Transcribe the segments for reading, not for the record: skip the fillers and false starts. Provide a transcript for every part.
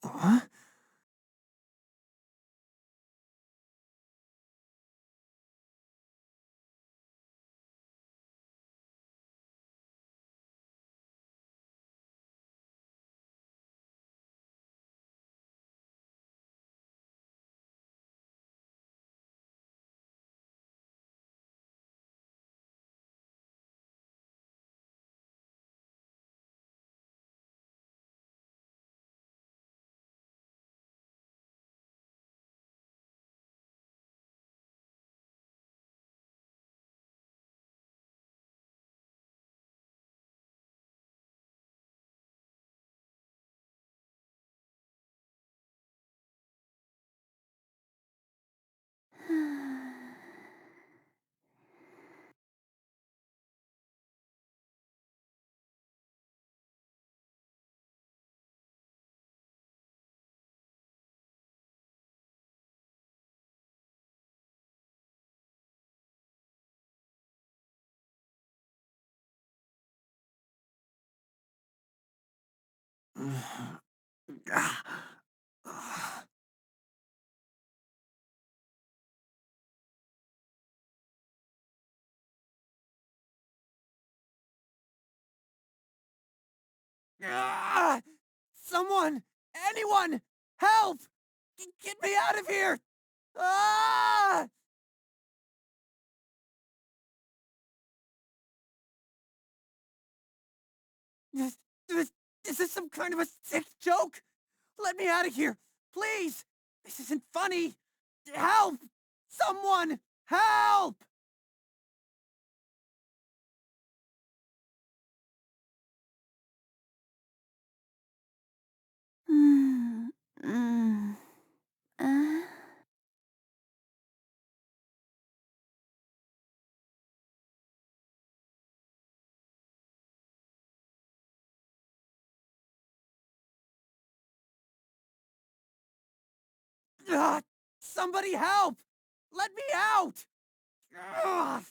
What? Ah! Someone! Anyone! Help! Get me out of here! Ah! This, this, is this some kind of a sick joke? Let me out of here! Please! This isn't funny! Help! Someone! Help! Mm, mm, uh, Ah! Somebody help! Let me out! Ah!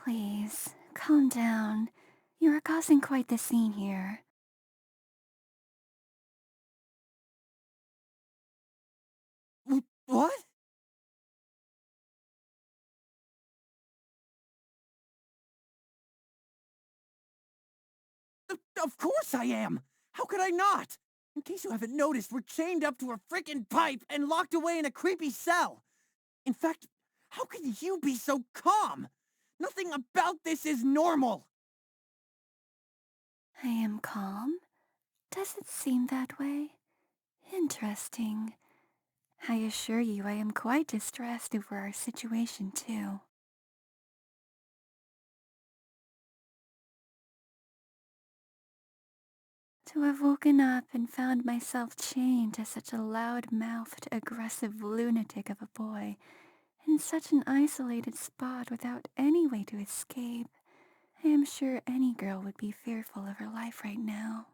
please, calm down. You are causing quite the scene here. What? Of course I am! How could I not? In case you haven't noticed, we're chained up to a frickin' pipe and locked away in a creepy cell. In fact, how can you be so calm? Nothing about this is normal. I am calm. Does it seem that way? Interesting. I assure you I am quite distressed over our situation, too. To have woken up and found myself chained to such a loud-mouthed, aggressive lunatic of a boy in such an isolated spot without any way to escape, I am sure any girl would be fearful of her life right now.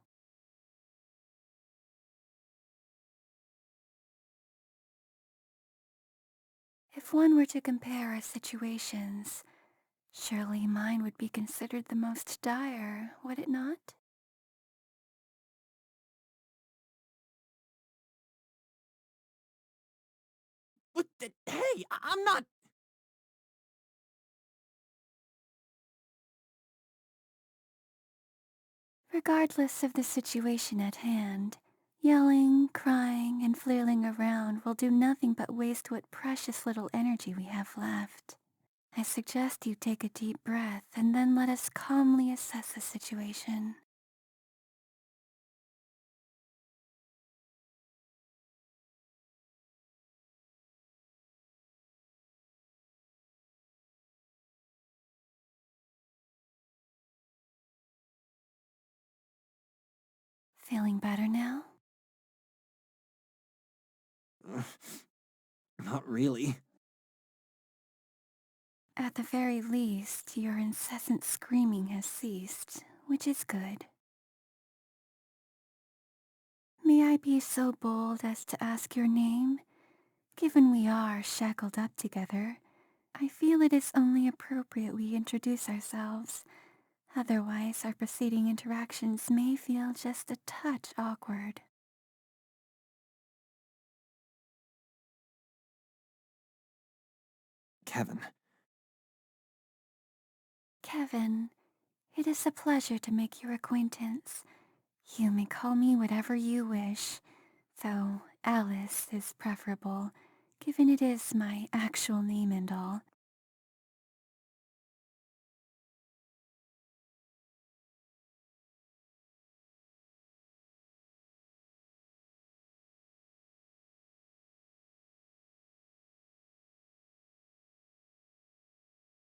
If one were to compare our situations, surely mine would be considered the most dire, would it not? Hey, I'm not. Regardless of the situation at hand, yelling, crying, and flailing around will do nothing but waste what precious little energy we have left. I suggest you take a deep breath and then let us calmly assess the situation. Feeling better now? Not really. At the very least, your incessant screaming has ceased, which is good. May I be so bold as to ask your name? Given we are shackled up together, I feel it is only appropriate we introduce ourselves. Otherwise, our preceding interactions may feel just a touch awkward. Kevin. Kevin, it is a pleasure to make your acquaintance. You may call me whatever you wish, though Alice is preferable, given it is my actual name and all.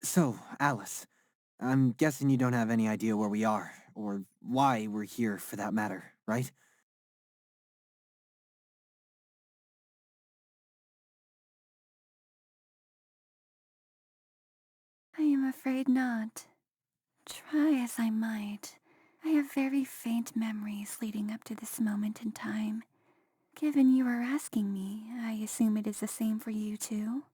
So, Alice, I'm guessing you don't have any idea where we are, or why we're here for that matter, right? I am afraid not. Try as I might, I have very faint memories leading up to this moment in time. Given you are asking me, I assume it is the same for you too?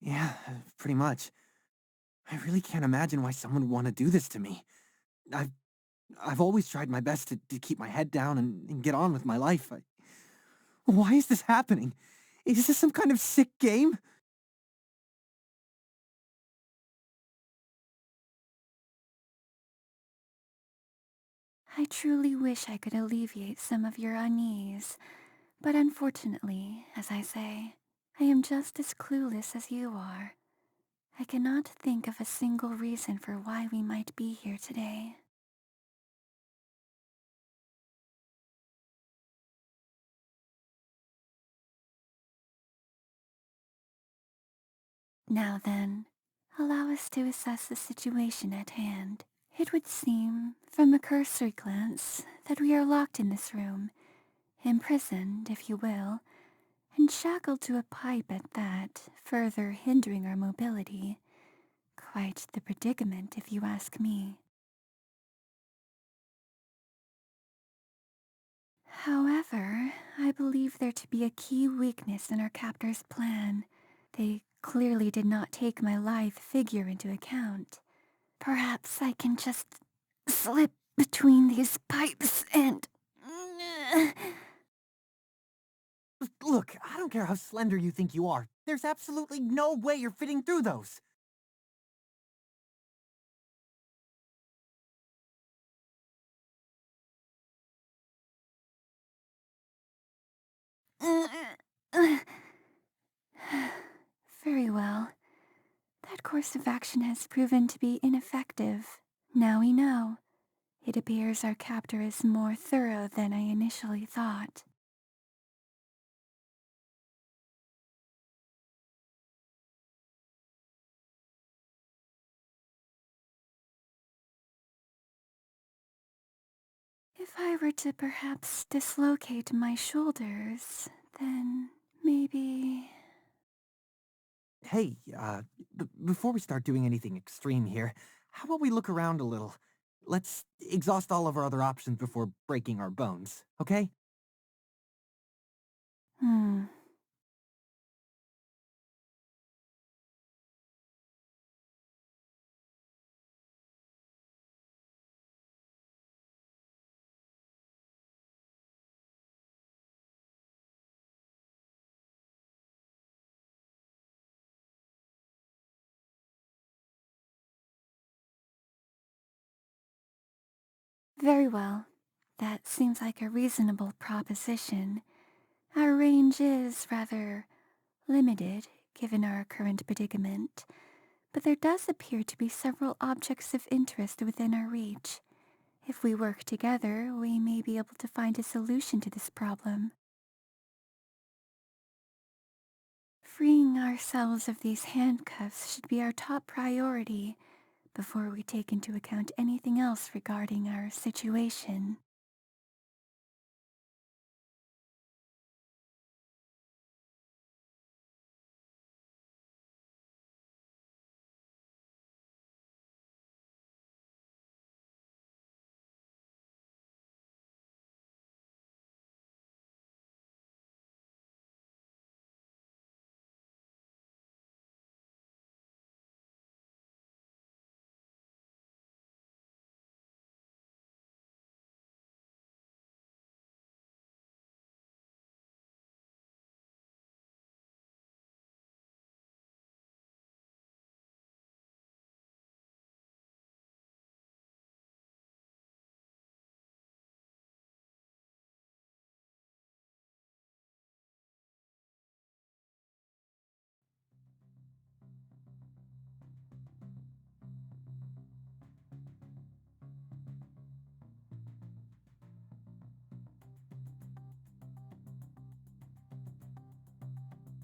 Yeah, pretty much. I really can't imagine why someone would want to do this to me. I've I've always tried my best to keep my head down and get on with my life. Why is this happening? Is this some kind of sick game? I truly wish I could alleviate some of your unease, but unfortunately, as I say, I am just as clueless as you are. I cannot think of a single reason for why we might be here today. Now then, allow us to assess the situation at hand. It would seem, from a cursory glance, that we are locked in this room, imprisoned, if you will, and shackled to a pipe at that, further hindering our mobility. Quite the predicament, if you ask me. However, I believe there to be a key weakness in our captor's plan. They clearly did not take my lithe figure into account. Perhaps I can just slip between these pipes and... Look, I don't care how slender you think you are. There's absolutely no way you're fitting through those. Very well. That course of action has proven to be ineffective. Now we know. It appears our captor is more thorough than I initially thought. If I were to perhaps dislocate my shoulders, then maybe... Hey, before we start doing anything extreme here, how about we look around a little? Let's exhaust all of our other options before breaking our bones, okay? Hmm. Very well. That seems like a reasonable proposition. Our range is rather limited, given our current predicament, but there does appear to be several objects of interest within our reach. If we work together, we may be able to find a solution to this problem. Freeing ourselves of these handcuffs should be our top priority before we take into account anything else regarding our situation.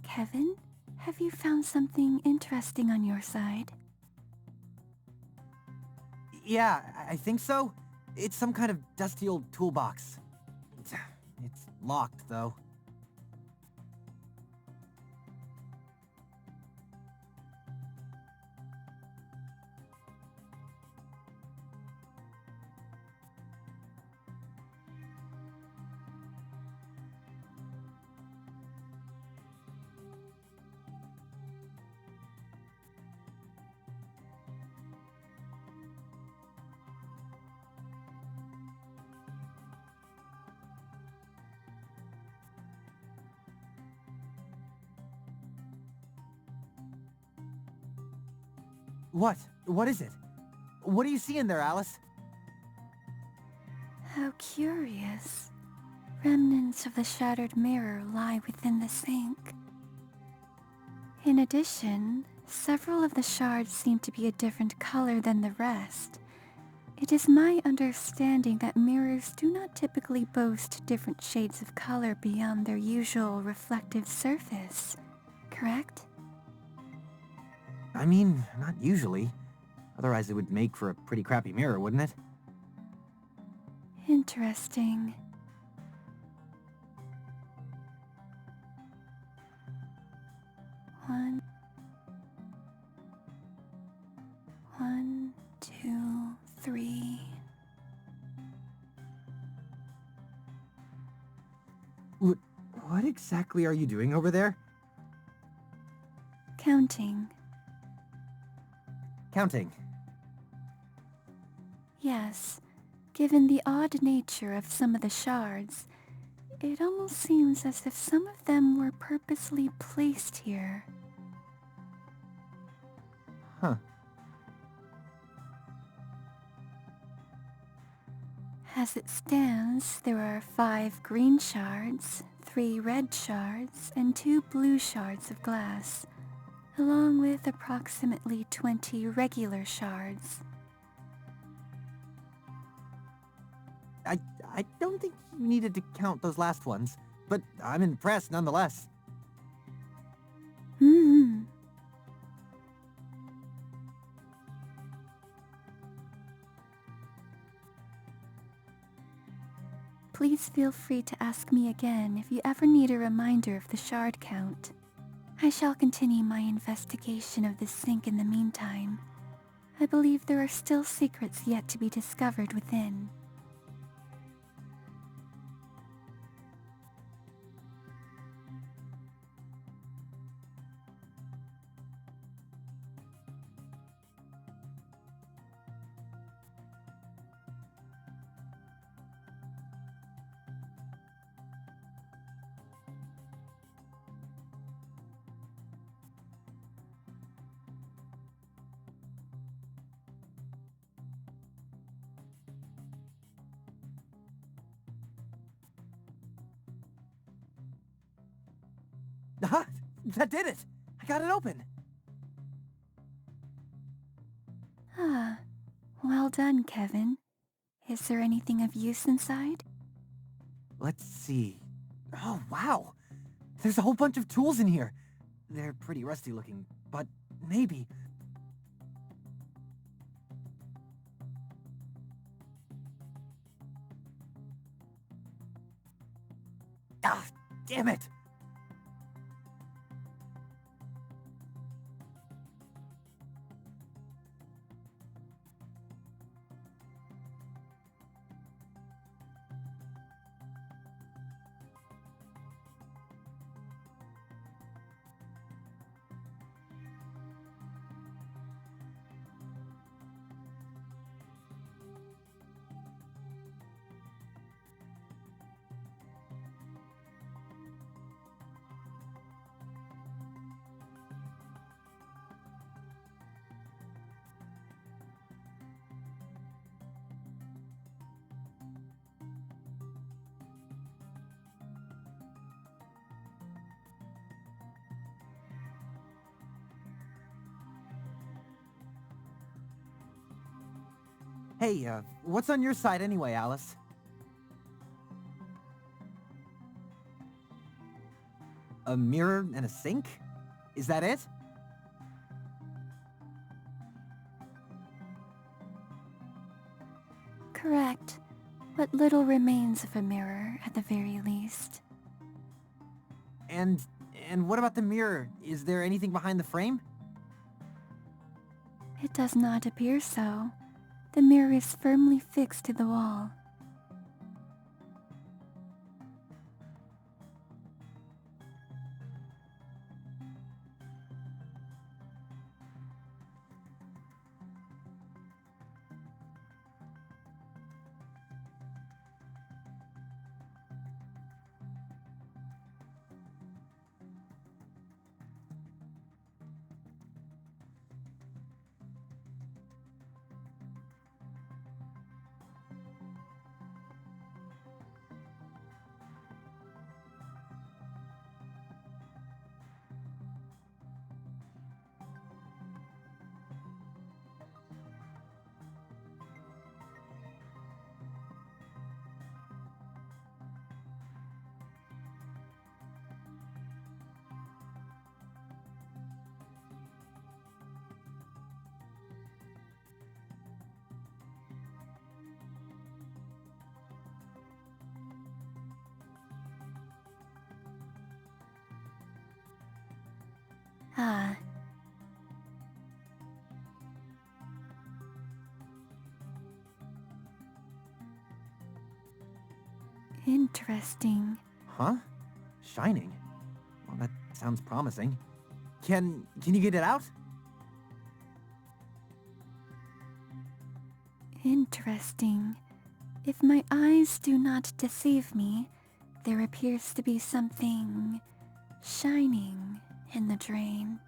Kevin, have you found something interesting on your side? Yeah, I think so. It's some kind of dusty old toolbox. It's locked, though. What? What is it? What do you see in there, Alice? How curious. Remnants of the shattered mirror lie within the sink. In addition, several of the shards seem to be a different color than the rest. It is my understanding that mirrors do not typically boast different shades of color beyond their usual reflective surface, correct? I mean, not usually. Otherwise it would make for a pretty crappy mirror, wouldn't it? Interesting. One, two, three. What exactly are you doing over there? Counting. Counting. Yes. Given the odd nature of some of the shards, it almost seems as if some of them were purposely placed here. Huh. As it stands, there are 5 green shards, 3 red shards, and 2 blue shards of glass, along with approximately 20 regular shards. I don't think you needed to count those last ones, but I'm impressed nonetheless. Hmm. Please feel free to ask me again if you ever need a reminder of the shard count. I shall continue my investigation of this sink in the meantime. I believe there are still secrets yet to be discovered within. Aha! That did it! I got it open! Ah, well done, Kevin. Is there anything of use inside? Let's see. Oh, wow! There's a whole bunch of tools in here. They're pretty rusty looking, but maybe... Ah, damn it! Hey, what's on your side anyway, Alice? A mirror and a sink? Is that it? Correct. What little remains of a mirror, at the very least. And what about the mirror? Is there anything behind the frame? It does not appear so. The mirror is firmly fixed to the wall. Ah, interesting. Huh? Shining? Well, that sounds promising. Can you get it out? Interesting. If my eyes do not deceive me, there appears to be something shining in the drain.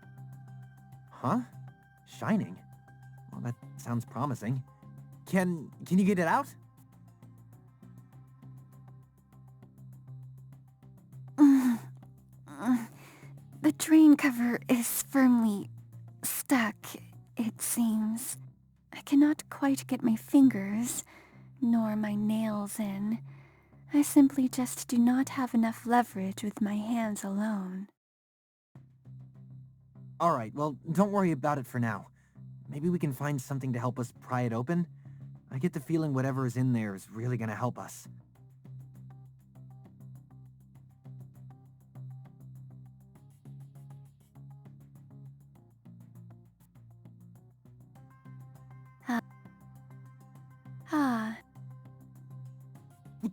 Huh? Shining? Well, that sounds promising. Can you get it out? The drain cover is firmly stuck, it seems. I cannot quite get my fingers, nor my nails in. I simply just do not have enough leverage with my hands alone. Alright, well, don't worry about it for now. Maybe we can find something to help us pry it open. I get the feeling whatever is in there is really gonna help us. Ah,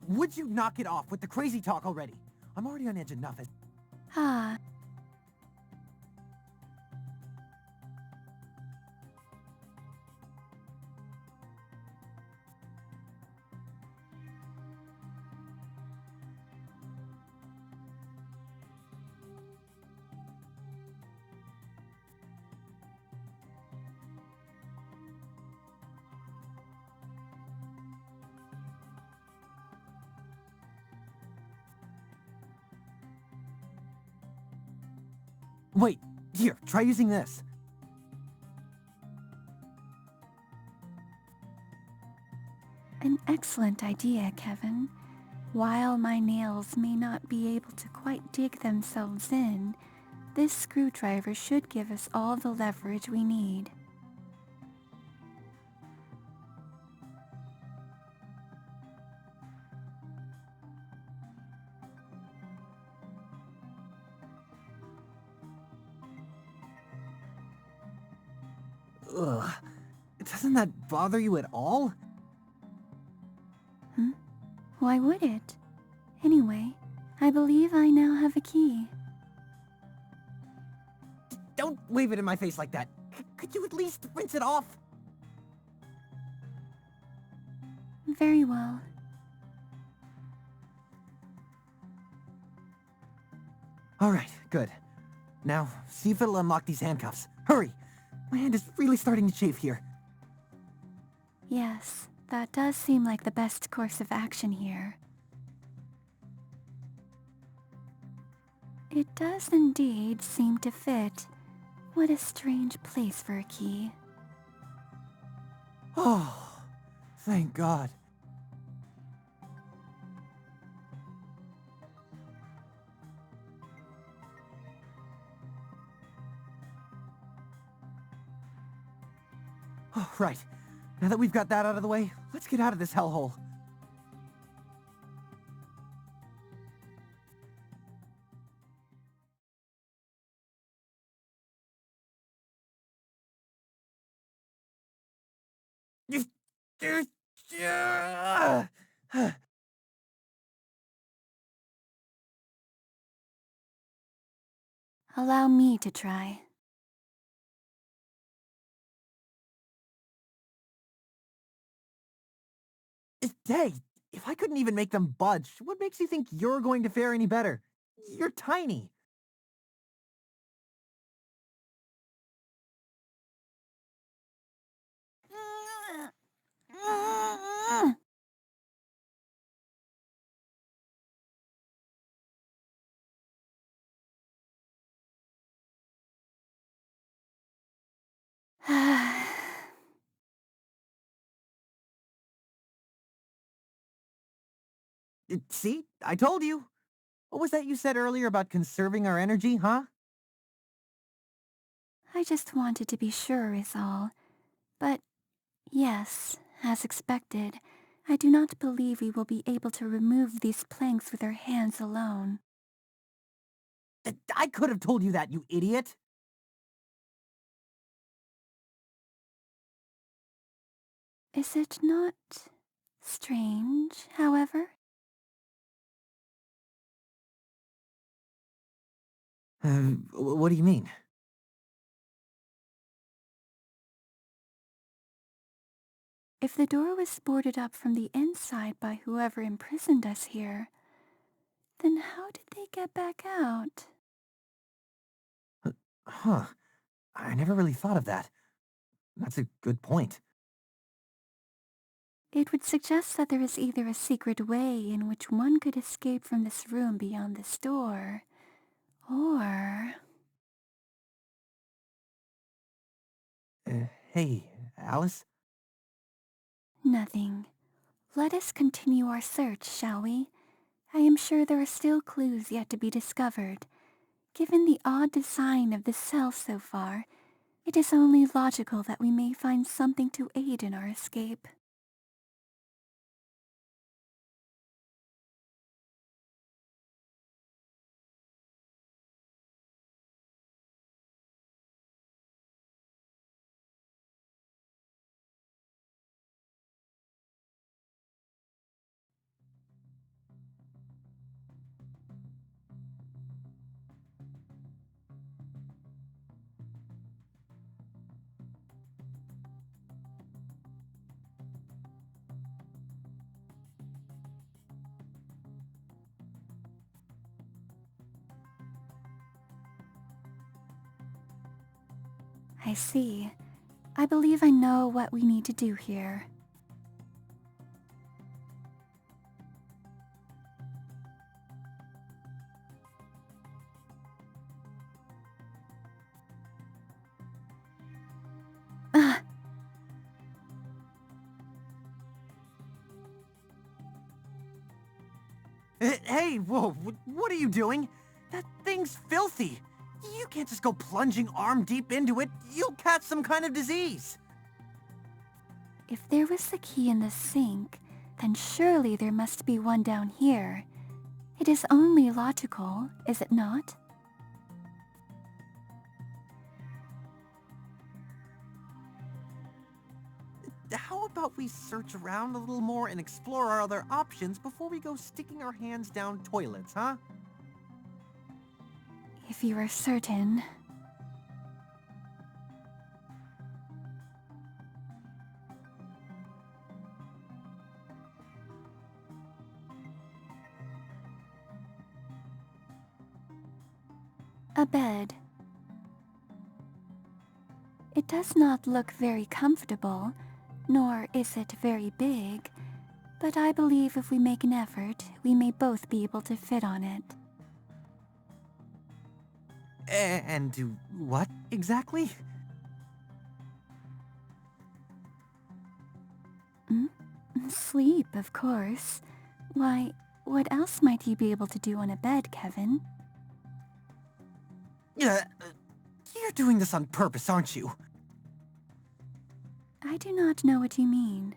Would you knock it off with the crazy talk already? I'm already on edge enough as... ah. Wait, here, try using this. An excellent idea, Kevin. While my nails may not be able to quite dig themselves in, this screwdriver should give us all the leverage we need. Ugh. Doesn't that bother you at all? Why would it? Anyway, I believe I now have a key. Don't wave it in my face like that. Could you at least rinse it off? Very well. Alright, good. Now, see if it'll unlock these handcuffs. Hurry! My hand is really starting to chafe here. Yes, that does seem like the best course of action here. It does indeed seem to fit. What a strange place for a key. Oh, thank God. Oh, right. Now that we've got that out of the way, let's get out of this hellhole. Allow me to try. Hey, if I couldn't even make them budge, what makes you think you're going to fare any better? You're tiny. See? I told you. What was that you said earlier about conserving our energy, huh? I just wanted to be sure is all. But yes, as expected, I do not believe we will be able to remove these planks with our hands alone. I could have told you that, you idiot. Is it not strange, however? What do you mean? If the door was boarded up from the inside by whoever imprisoned us here, then how did they get back out? Huh. I never really thought of that. That's a good point. It would suggest that there is either a secret way in which one could escape from this room beyond this door, or... Hey, Alice? Nothing. Let us continue our search, shall we? I am sure there are still clues yet to be discovered. Given the odd design of this cell so far, it is only logical that we may find something to aid in our escape. I see. I believe I know what we need to do here. Ah! Hey, whoa, what are you doing? That thing's filthy. You can't just go plunging arm deep into it. You'll catch some kind of disease. If there was the key in the sink, then surely there must be one down here. It is only logical, is it not? How about we search around a little more and explore our other options before we go sticking our hands down toilets, huh? If you are certain. A bed. It does not look very comfortable, nor is it very big, but I believe if we make an effort, we may both be able to fit on it. And do what exactly? Hmm? Sleep, of course. Why, what else might you be able to do on a bed, Kevin? You're doing this on purpose, aren't you? I do not know what you mean.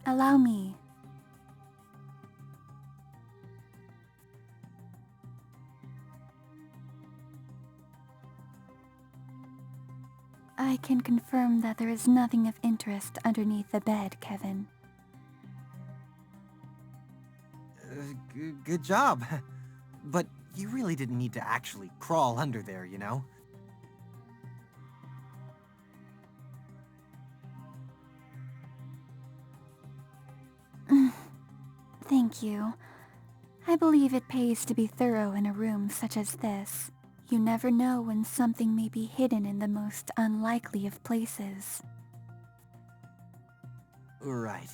Allow me. I can confirm that there is nothing of interest underneath the bed, Kevin. Good job. But you really didn't need to actually crawl under there, you know? Thank you. I believe it pays to be thorough in a room such as this. You never know when something may be hidden in the most unlikely of places. Right.